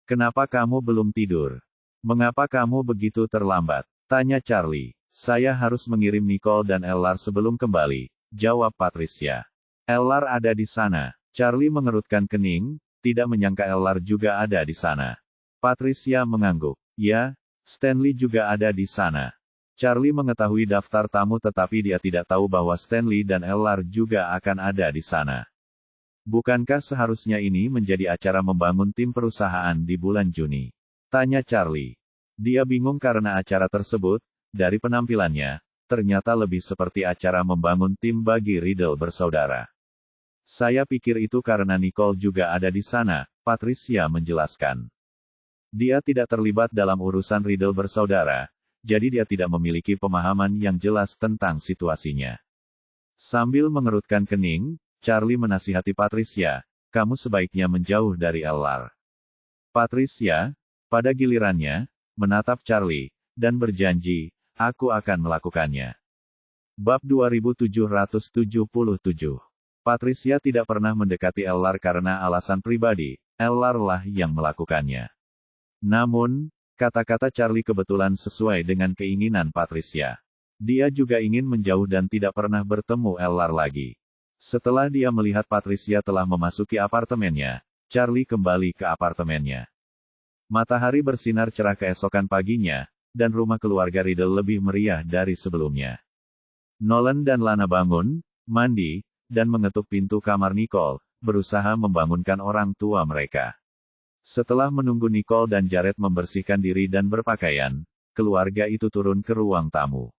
Kenapa kamu belum tidur? Mengapa kamu begitu terlambat? Tanya Charlie. Saya harus mengirim Nicole dan Ellar sebelum kembali, jawab Patricia. Ellar ada di sana. Charlie mengerutkan kening, tidak menyangka Ellar juga ada di sana. Patricia mengangguk. Ya, Stanley juga ada di sana. Charlie mengetahui daftar tamu tetapi dia tidak tahu bahwa Stanley dan Ellar juga akan ada di sana. Bukankah seharusnya ini menjadi acara membangun tim perusahaan di bulan Juni? Tanya Charlie. Dia bingung karena acara tersebut, dari penampilannya, ternyata lebih seperti acara membangun tim bagi Riddle bersaudara. Saya pikir itu karena Nicole juga ada di sana, Patricia menjelaskan. Dia tidak terlibat dalam urusan Riddle bersaudara, jadi dia tidak memiliki pemahaman yang jelas tentang situasinya. Sambil mengerutkan kening, Charlie menasihati Patricia, kamu sebaiknya menjauh dari Ellar. Patricia, pada gilirannya, menatap Charlie, dan berjanji, aku akan melakukannya. Bab 2777. Patricia tidak pernah mendekati Ellar karena alasan pribadi, Ellar lah yang melakukannya. Namun, kata-kata Charlie kebetulan sesuai dengan keinginan Patricia. Dia juga ingin menjauh dan tidak pernah bertemu Ellar lagi. Setelah dia melihat Patricia telah memasuki apartemennya, Charlie kembali ke apartemennya. Matahari bersinar cerah keesokan paginya, dan rumah keluarga Riddle lebih meriah dari sebelumnya. Nolan dan Lana bangun, mandi, dan mengetuk pintu kamar Nicole, berusaha membangunkan orang tua mereka. Setelah menunggu Nicole dan Jared membersihkan diri dan berpakaian, keluarga itu turun ke ruang tamu.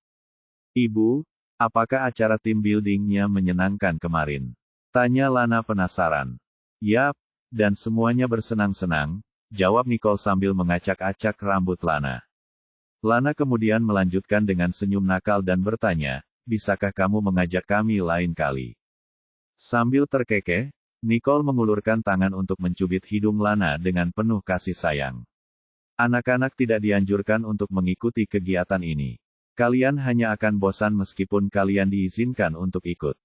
Ibu, apakah acara team building-nya menyenangkan kemarin? Tanya Lana penasaran. Yap, dan semuanya bersenang-senang, jawab Nicole sambil mengacak-acak rambut Lana. Lana kemudian melanjutkan dengan senyum nakal dan bertanya, bisakah kamu mengajak kami lain kali? Sambil terkekeh, Nicole mengulurkan tangan untuk mencubit hidung Lana dengan penuh kasih sayang. Anak-anak tidak dianjurkan untuk mengikuti kegiatan ini. Kalian hanya akan bosan meskipun kalian diizinkan untuk ikut.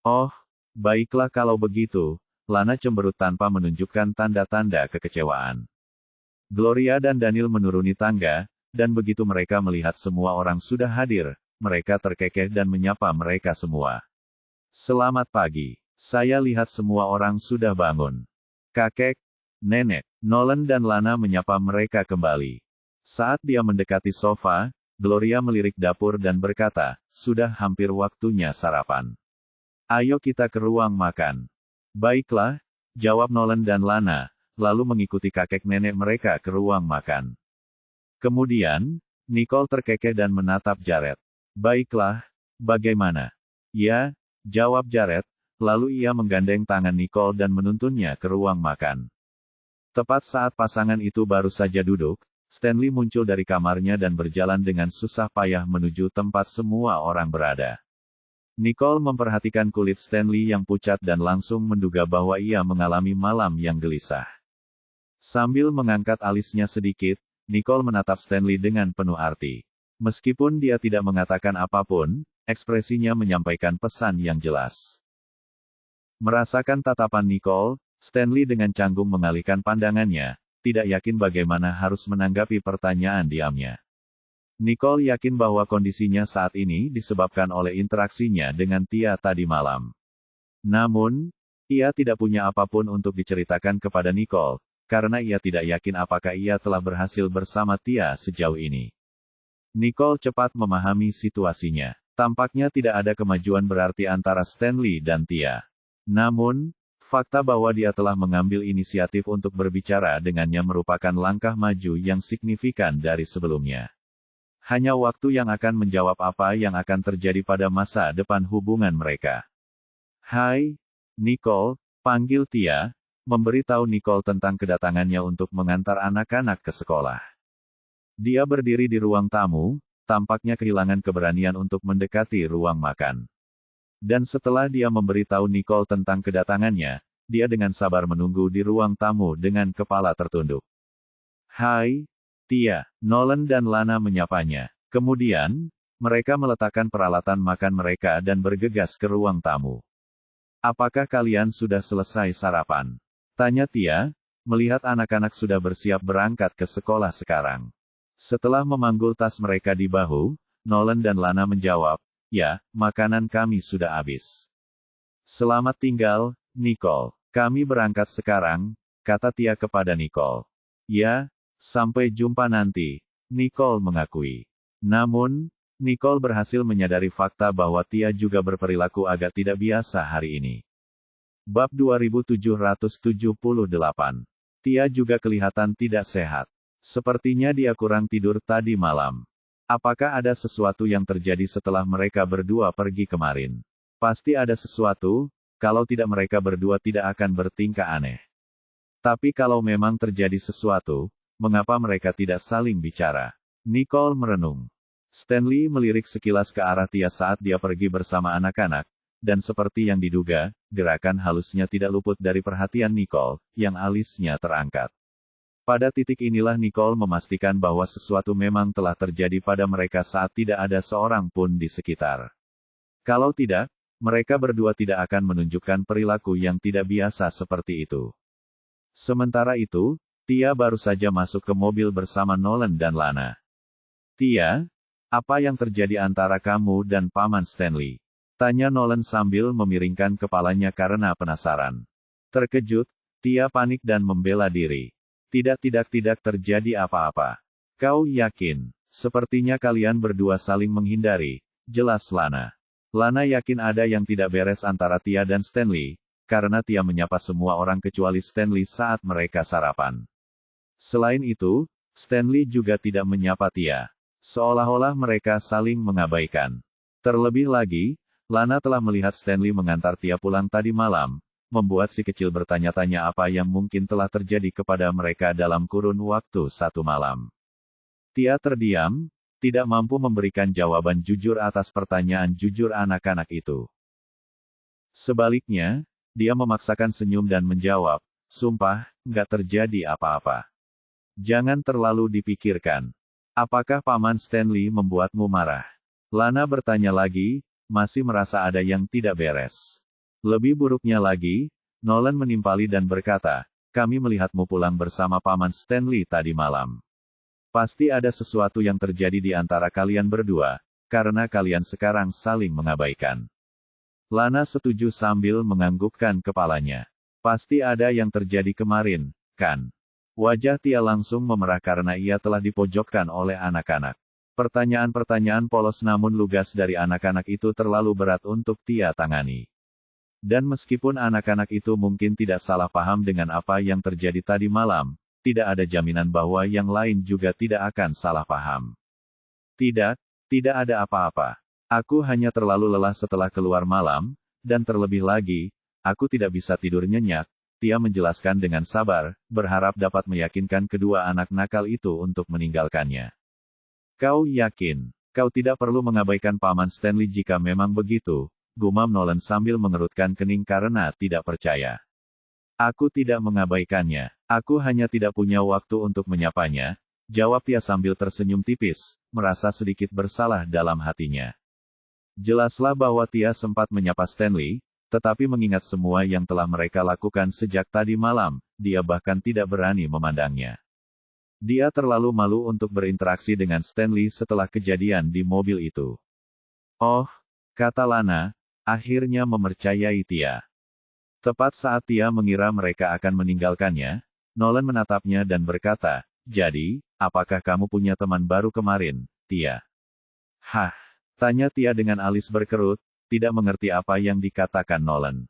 Oh, baiklah kalau begitu, Lana cemberut tanpa menunjukkan tanda-tanda kekecewaan. Gloria dan Daniel menuruni tangga, dan begitu mereka melihat semua orang sudah hadir, mereka terkekeh dan menyapa mereka semua. Selamat pagi, saya lihat semua orang sudah bangun. Kakek, nenek, Nolan dan Lana menyapa mereka kembali. Saat dia mendekati sofa, Gloria melirik dapur dan berkata, sudah hampir waktunya sarapan. Ayo kita ke ruang makan. Baiklah, jawab Nolan dan Lana, lalu mengikuti kakek nenek mereka ke ruang makan. Kemudian, Nicole terkekeh dan menatap Jared. Baiklah, bagaimana? Ya, jawab Jared, lalu ia menggandeng tangan Nicole dan menuntunnya ke ruang makan. Tepat saat pasangan itu baru saja duduk, Stanley muncul dari kamarnya dan berjalan dengan susah payah menuju tempat semua orang berada. Nicole memperhatikan kulit Stanley yang pucat dan langsung menduga bahwa ia mengalami malam yang gelisah. Sambil mengangkat alisnya sedikit, Nicole menatap Stanley dengan penuh arti. Meskipun dia tidak mengatakan apapun, ekspresinya menyampaikan pesan yang jelas. Merasakan tatapan Nicole, Stanley dengan canggung mengalihkan pandangannya, tidak yakin bagaimana harus menanggapi pertanyaan diamnya. Nicole yakin bahwa kondisinya saat ini disebabkan oleh interaksinya dengan Tia tadi malam. Namun, ia tidak punya apapun untuk diceritakan kepada Nicole, karena ia tidak yakin apakah ia telah berhasil bersama Tia sejauh ini. Nicole cepat memahami situasinya. Tampaknya tidak ada kemajuan berarti antara Stanley dan Tia. Namun, fakta bahwa dia telah mengambil inisiatif untuk berbicara dengannya merupakan langkah maju yang signifikan dari sebelumnya. Hanya waktu yang akan menjawab apa yang akan terjadi pada masa depan hubungan mereka. Hai, Nicole, panggil Tia, memberitahu Nicole tentang kedatangannya untuk mengantar anak-anak ke sekolah. Dia berdiri di ruang tamu, tampaknya kehilangan keberanian untuk mendekati ruang makan. Dan setelah dia memberitahu Nicole tentang kedatangannya, dia dengan sabar menunggu di ruang tamu dengan kepala tertunduk. Hai, Tia, Nolan dan Lana menyapanya. Kemudian, mereka meletakkan peralatan makan mereka dan bergegas ke ruang tamu. Apakah kalian sudah selesai sarapan? Tanya Tia, melihat anak-anak sudah bersiap berangkat ke sekolah sekarang. Setelah memanggul tas mereka di bahu, Nolan dan Lana menjawab, ya, makanan kami sudah habis. Selamat tinggal, Nicole. Kami berangkat sekarang, kata Tia kepada Nicole. Ya, sampai jumpa nanti, Nicole mengakui. Namun, Nicole berhasil menyadari fakta bahwa Tia juga berperilaku agak tidak biasa hari ini. Bab 2778. Tia juga kelihatan tidak sehat. Sepertinya dia kurang tidur tadi malam. Apakah ada sesuatu yang terjadi setelah mereka berdua pergi kemarin? Pasti ada sesuatu, kalau tidak mereka berdua tidak akan bertingkah aneh. Tapi kalau memang terjadi sesuatu, mengapa mereka tidak saling bicara? Nicole merenung. Stanley melirik sekilas ke arah Tia saat dia pergi bersama anak-anak, dan seperti yang diduga, gerakan halusnya tidak luput dari perhatian Nicole, yang alisnya terangkat. Pada titik inilah Nicole memastikan bahwa sesuatu memang telah terjadi pada mereka saat tidak ada seorang pun di sekitar. Kalau tidak, mereka berdua tidak akan menunjukkan perilaku yang tidak biasa seperti itu. Sementara itu, Tia baru saja masuk ke mobil bersama Nolan dan Lana. Tia, apa yang terjadi antara kamu dan Paman Stanley? Tanya Nolan sambil memiringkan kepalanya karena penasaran. Terkejut, Tia panik dan membela diri. Tidak terjadi apa-apa. Kau yakin? Sepertinya kalian berdua saling menghindari, jelas Lana. Lana yakin ada yang tidak beres antara Tia dan Stanley, karena Tia menyapa semua orang kecuali Stanley saat mereka sarapan. Selain itu, Stanley juga tidak menyapa Tia. Seolah-olah mereka saling mengabaikan. Terlebih lagi, Lana telah melihat Stanley mengantar Tia pulang tadi malam, membuat si kecil bertanya-tanya apa yang mungkin telah terjadi kepada mereka dalam kurun waktu satu malam. Tia terdiam, tidak mampu memberikan jawaban jujur atas pertanyaan jujur anak-anak itu. Sebaliknya, dia memaksakan senyum dan menjawab, sumpah, nggak terjadi apa-apa. Jangan terlalu dipikirkan. Apakah Paman Stanley membuatmu marah? Lana bertanya lagi, masih merasa ada yang tidak beres. Lebih buruknya lagi, Nolan menimpali dan berkata, kami melihatmu pulang bersama Paman Stanley tadi malam. Pasti ada sesuatu yang terjadi di antara kalian berdua, karena kalian sekarang saling mengabaikan. Lana setuju sambil menganggukkan kepalanya. Pasti ada yang terjadi kemarin, kan? Wajah Tia langsung memerah karena ia telah dipojokkan oleh anak-anak. Pertanyaan-pertanyaan polos namun lugas dari anak-anak itu terlalu berat untuk Tia tangani. Dan meskipun anak-anak itu mungkin tidak salah paham dengan apa yang terjadi tadi malam, tidak ada jaminan bahwa yang lain juga tidak akan salah paham. Tidak, tidak ada apa-apa. Aku hanya terlalu lelah setelah keluar malam, dan terlebih lagi, aku tidak bisa tidur nyenyak, Tia menjelaskan dengan sabar, berharap dapat meyakinkan kedua anak nakal itu untuk meninggalkannya. Kau yakin? Kau tidak perlu mengabaikan Paman Stanley jika memang begitu, gumam Nolan sambil mengerutkan kening karena tidak percaya. Aku tidak mengabaikannya. Aku hanya tidak punya waktu untuk menyapanya, jawab Tia sambil tersenyum tipis, merasa sedikit bersalah dalam hatinya. Jelaslah bahwa Tia sempat menyapa Stanley, tetapi mengingat semua yang telah mereka lakukan sejak tadi malam, dia bahkan tidak berani memandangnya. Dia terlalu malu untuk berinteraksi dengan Stanley setelah kejadian di mobil itu. Oh, kata Lana, akhirnya mempercayai Tia. Tepat saat Tia mengira mereka akan meninggalkannya, Nolan menatapnya dan berkata, jadi, apakah kamu punya teman baru kemarin, Tia? Hah? Tanya Tia dengan alis berkerut, tidak mengerti apa yang dikatakan Nolan.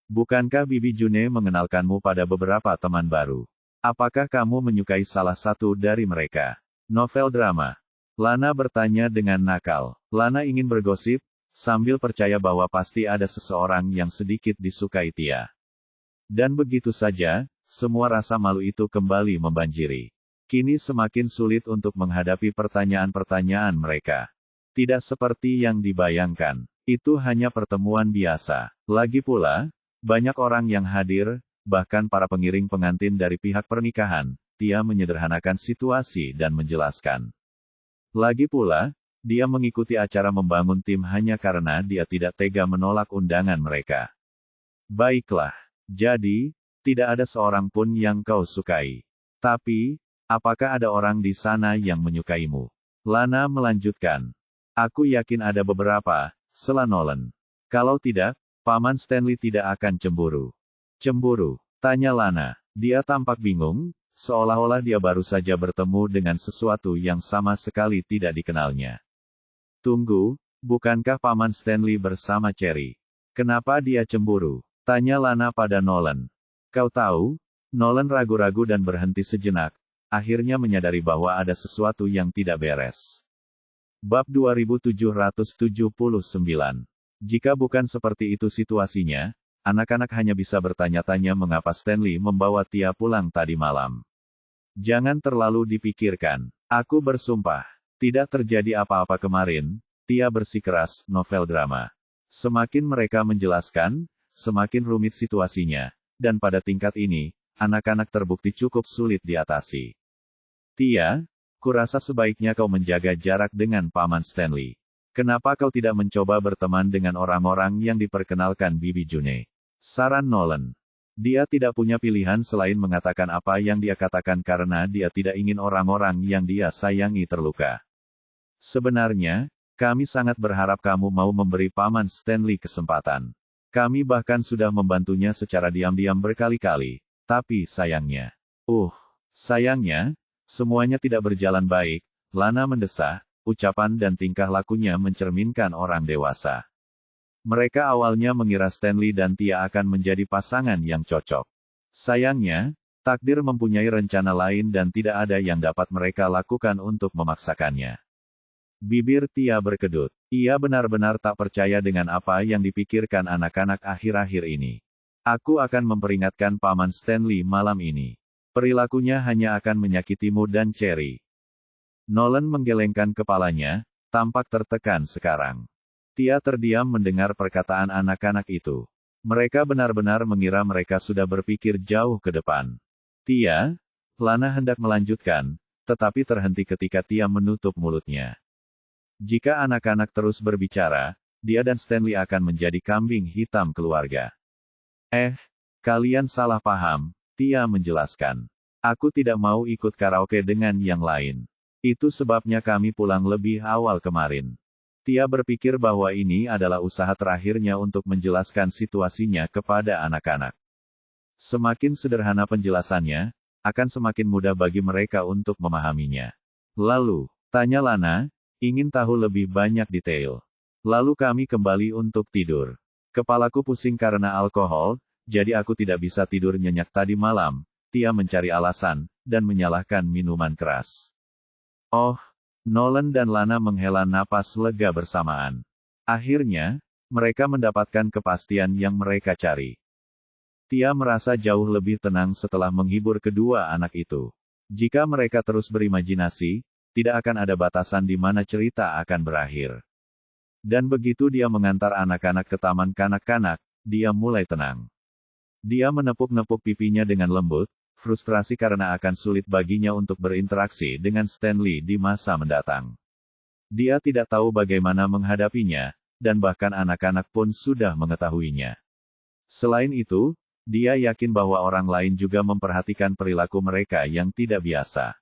Bukankah Bibi June mengenalkanmu pada beberapa teman baru? Apakah kamu menyukai salah satu dari mereka? Novel drama. Lana bertanya dengan nakal. Lana ingin bergosip, sambil percaya bahwa pasti ada seseorang yang sedikit disukai Tia. Dan begitu saja, semua rasa malu itu kembali membanjiri. Kini semakin sulit untuk menghadapi pertanyaan-pertanyaan mereka. Tidak seperti yang dibayangkan. Itu hanya pertemuan biasa. Lagi pula, banyak orang yang hadir, bahkan para pengiring pengantin dari pihak pernikahan. Tia menyederhanakan situasi dan menjelaskan. Lagi pula, dia mengikuti acara membangun tim hanya karena dia tidak tega menolak undangan mereka. Baiklah, jadi, tidak ada seorang pun yang kau sukai. Tapi, apakah ada orang di sana yang menyukaimu? Lana melanjutkan. Aku yakin ada beberapa, sela Nolan. Kalau tidak, Paman Stanley tidak akan cemburu. Cemburu? Tanya Lana. Dia tampak bingung, seolah-olah dia baru saja bertemu dengan sesuatu yang sama sekali tidak dikenalnya. Tunggu, bukankah Paman Stanley bersama Cherry? Kenapa dia cemburu? Tanya Lana pada Nolan. Kau tahu? Nolan ragu-ragu dan berhenti sejenak, akhirnya menyadari bahwa ada sesuatu yang tidak beres. Bab 2779. Jika bukan seperti itu situasinya, anak-anak hanya bisa bertanya-tanya mengapa Stanley membawa Tia pulang tadi malam. Jangan terlalu dipikirkan. Aku bersumpah, tidak terjadi apa-apa kemarin, Tia bersikeras, novel drama. Semakin mereka menjelaskan, semakin rumit situasinya, dan pada tingkat ini, anak-anak terbukti cukup sulit diatasi. Tia, kurasa sebaiknya kau menjaga jarak dengan Paman Stanley. Kenapa kau tidak mencoba berteman dengan orang-orang yang diperkenalkan Bibi June? Saran Nolan. Dia tidak punya pilihan selain mengatakan apa yang dia katakan karena dia tidak ingin orang-orang yang dia sayangi terluka. Sebenarnya, kami sangat berharap kamu mau memberi Paman Stanley kesempatan. Kami bahkan sudah membantunya secara diam-diam berkali-kali, tapi sayangnya. Sayangnya, semuanya tidak berjalan baik, Lana mendesah. Ucapan dan tingkah lakunya mencerminkan orang dewasa. Mereka awalnya mengira Stanley dan Tia akan menjadi pasangan yang cocok. Sayangnya, takdir mempunyai rencana lain dan tidak ada yang dapat mereka lakukan untuk memaksakannya. Bibir Tia berkedut. Ia benar-benar tak percaya dengan apa yang dipikirkan anak-anak akhir-akhir ini. Aku akan memperingatkan Paman Stanley malam ini. Perilakunya hanya akan menyakitimu dan Cherry. Nolan menggelengkan kepalanya, tampak tertekan sekarang. Tia terdiam mendengar perkataan anak-anak itu. Mereka benar-benar mengira mereka sudah berpikir jauh ke depan. Tia, Lana hendak melanjutkan, tetapi terhenti ketika Tia menutup mulutnya. Jika anak-anak terus berbicara, dia dan Stanley akan menjadi kambing hitam keluarga. Kalian salah paham, Tia menjelaskan. Aku tidak mau ikut karaoke dengan yang lain. Itu sebabnya kami pulang lebih awal kemarin. Tia berpikir bahwa ini adalah usaha terakhirnya untuk menjelaskan situasinya kepada anak-anak. Semakin sederhana penjelasannya, akan semakin mudah bagi mereka untuk memahaminya. Lalu, tanya Lana, ingin tahu lebih banyak detail. Lalu kami kembali untuk tidur. Kepalaku pusing karena alkohol, jadi aku tidak bisa tidur nyenyak tadi malam. Tia mencari alasan, dan menyalahkan minuman keras. Oh, Nolan dan Lana menghela napas lega bersamaan. Akhirnya, mereka mendapatkan kepastian yang mereka cari. Tia merasa jauh lebih tenang setelah menghibur kedua anak itu. Jika mereka terus berimajinasi, tidak akan ada batasan di mana cerita akan berakhir. Dan begitu dia mengantar anak-anak ke taman kanak-kanak, dia mulai tenang. Dia menepuk-nepuk pipinya dengan lembut, frustrasi karena akan sulit baginya untuk berinteraksi dengan Stanley di masa mendatang. Dia tidak tahu bagaimana menghadapinya, dan bahkan anak-anak pun sudah mengetahuinya. Selain itu, dia yakin bahwa orang lain juga memperhatikan perilaku mereka yang tidak biasa.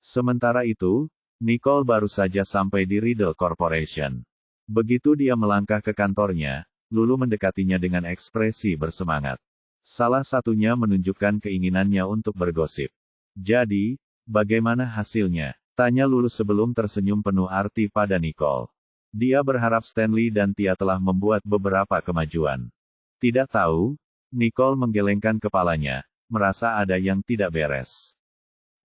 Sementara itu, Nicole baru saja sampai di Riddle Corporation. Begitu dia melangkah ke kantornya, Lulu mendekatinya dengan ekspresi bersemangat. Salah satunya menunjukkan keinginannya untuk bergosip. "Jadi, bagaimana hasilnya?" tanya Lulu sebelum tersenyum penuh arti pada Nicole. Dia berharap Stanley dan Tia telah membuat beberapa kemajuan. Tidak tahu, Nicole menggelengkan kepalanya, merasa ada yang tidak beres.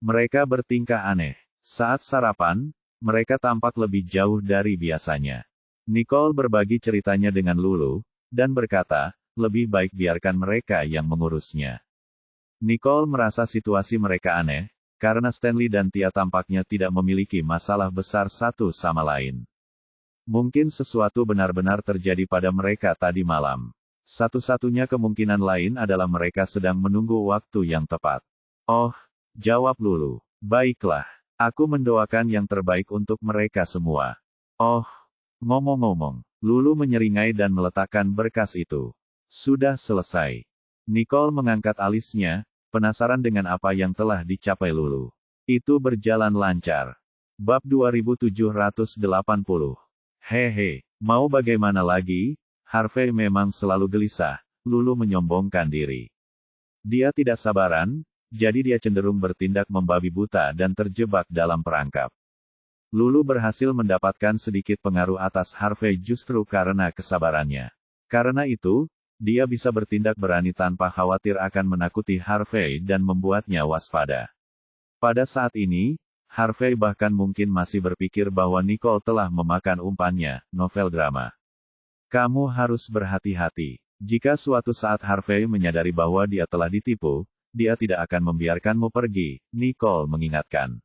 Mereka bertingkah aneh. Saat sarapan, mereka tampak lebih jauh dari biasanya. Nicole berbagi ceritanya dengan Lulu, dan berkata, lebih baik biarkan mereka yang mengurusnya. Nicole merasa situasi mereka aneh, karena Stanley dan Tia tampaknya tidak memiliki masalah besar satu sama lain. Mungkin sesuatu benar-benar terjadi pada mereka tadi malam. Satu-satunya kemungkinan lain adalah mereka sedang menunggu waktu yang tepat. "Oh," jawab Lulu. "Baiklah. Aku mendoakan yang terbaik untuk mereka semua." "Oh, ngomong-ngomong." Lulu menyeringai dan meletakkan berkas itu. "Sudah selesai." Nicole mengangkat alisnya, penasaran dengan apa yang telah dicapai Lulu. "Itu berjalan lancar." Bab 2780. Hehe, mau bagaimana lagi? Harvey memang selalu gelisah, Lulu menyombongkan diri. Dia tidak sabaran, jadi dia cenderung bertindak membabi buta dan terjebak dalam perangkap. Lulu berhasil mendapatkan sedikit pengaruh atas Harvey justru karena kesabarannya. Karena itu, dia bisa bertindak berani tanpa khawatir akan menakuti Harvey dan membuatnya waspada. Pada saat ini, Harvey bahkan mungkin masih berpikir bahwa Nicole telah memakan umpannya, novel drama. "Kamu harus berhati-hati. Jika suatu saat Harvey menyadari bahwa dia telah ditipu, dia tidak akan membiarkanmu pergi," Nicole mengingatkan.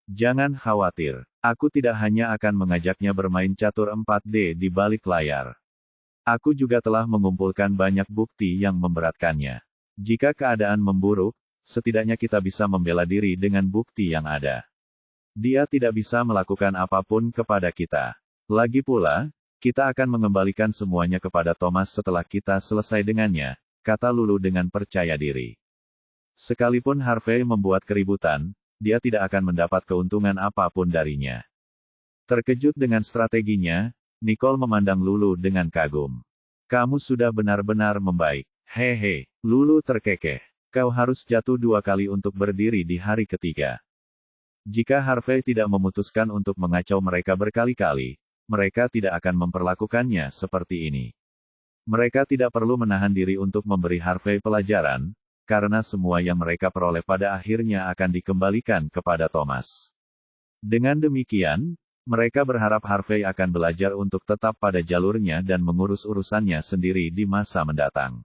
"Jangan khawatir. Aku tidak hanya akan mengajaknya bermain catur 4D di balik layar. Aku juga telah mengumpulkan banyak bukti yang memberatkannya. Jika keadaan memburuk, setidaknya kita bisa membela diri dengan bukti yang ada. Dia tidak bisa melakukan apapun kepada kita. Lagi pula, kita akan mengembalikan semuanya kepada Thomas setelah kita selesai dengannya," kata Lulu dengan percaya diri. Sekalipun Harvey membuat keributan, dia tidak akan mendapat keuntungan apapun darinya. Terkejut dengan strateginya, Nicole memandang Lulu dengan kagum. "Kamu sudah benar-benar membaik." "Hehe," Lulu terkekeh. "Kau harus jatuh 2 kali untuk berdiri di hari ketiga." Jika Harvey tidak memutuskan untuk mengacau mereka berkali-kali, mereka tidak akan memperlakukannya seperti ini. Mereka tidak perlu menahan diri untuk memberi Harvey pelajaran, karena semua yang mereka peroleh pada akhirnya akan dikembalikan kepada Thomas. Dengan demikian, mereka berharap Harvey akan belajar untuk tetap pada jalurnya dan mengurus urusannya sendiri di masa mendatang.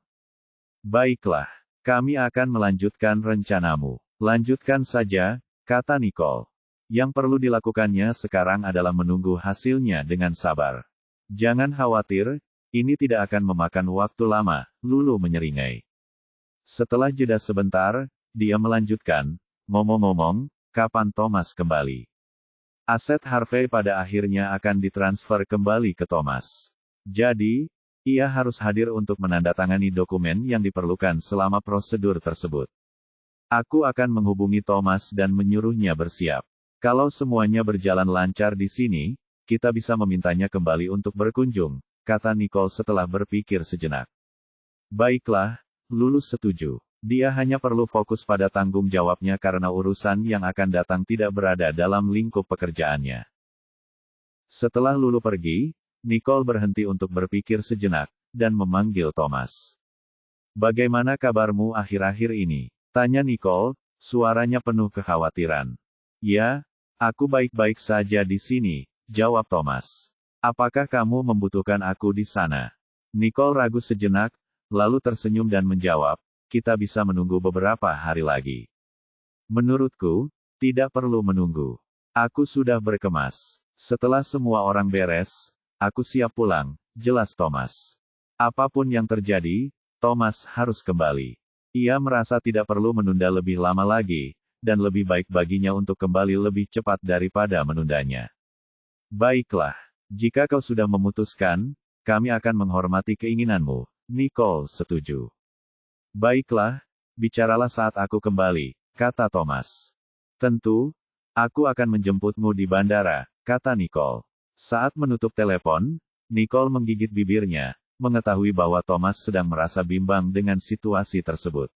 "Baiklah, kami akan melanjutkan rencanamu." "Lanjutkan saja," kata Nicole. "Yang perlu dilakukannya sekarang adalah menunggu hasilnya dengan sabar." "Jangan khawatir, ini tidak akan memakan waktu lama," Lulu menyeringai. Setelah jeda sebentar, dia melanjutkan, "Ngomong-ngomong, kapan Thomas kembali?" Aset Harvey pada akhirnya akan ditransfer kembali ke Thomas. Jadi, ia harus hadir untuk menandatangani dokumen yang diperlukan selama prosedur tersebut. "Aku akan menghubungi Thomas dan menyuruhnya bersiap. Kalau semuanya berjalan lancar di sini, kita bisa memintanya kembali untuk berkunjung," kata Nicole setelah berpikir sejenak. "Baiklah," Lulu setuju. Dia hanya perlu fokus pada tanggung jawabnya karena urusan yang akan datang tidak berada dalam lingkup pekerjaannya. Setelah Lulu pergi, Nicole berhenti untuk berpikir sejenak, dan memanggil Thomas. "Bagaimana kabarmu akhir-akhir ini?" tanya Nicole, Suaranya penuh kekhawatiran. Ya, aku baik-baik saja di sini, jawab Thomas. Apakah kamu membutuhkan aku di sana? Nicole ragu sejenak, lalu tersenyum dan menjawab, kita bisa menunggu beberapa hari lagi. Menurutku, tidak perlu menunggu. Aku sudah berkemas. Setelah semua orang beres, aku siap pulang, jelas Thomas. Apapun yang terjadi, Thomas harus kembali. Ia merasa tidak perlu menunda lebih lama lagi, dan lebih baik baginya untuk kembali lebih cepat daripada menundanya. Baiklah, jika kau sudah memutuskan, kami akan menghormati keinginanmu, Nicole setuju. Baiklah, bicaralah saat aku kembali, kata Thomas. Tentu, aku akan menjemputmu di bandara, kata Nicole. Saat menutup telepon, Nicole menggigit bibirnya, mengetahui bahwa Thomas sedang merasa bimbang dengan situasi tersebut.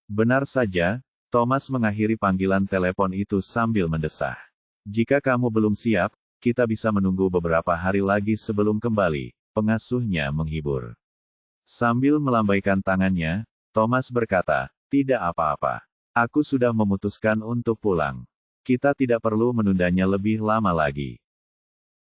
Benar saja, Thomas mengakhiri panggilan telepon itu sambil mendesah. Jika kamu belum siap, kita bisa menunggu beberapa hari lagi sebelum kembali, pengasuhnya menghibur. Sambil melambaikan tangannya, Thomas berkata, tidak apa-apa. Aku sudah memutuskan untuk pulang. Kita tidak perlu menundanya lebih lama lagi.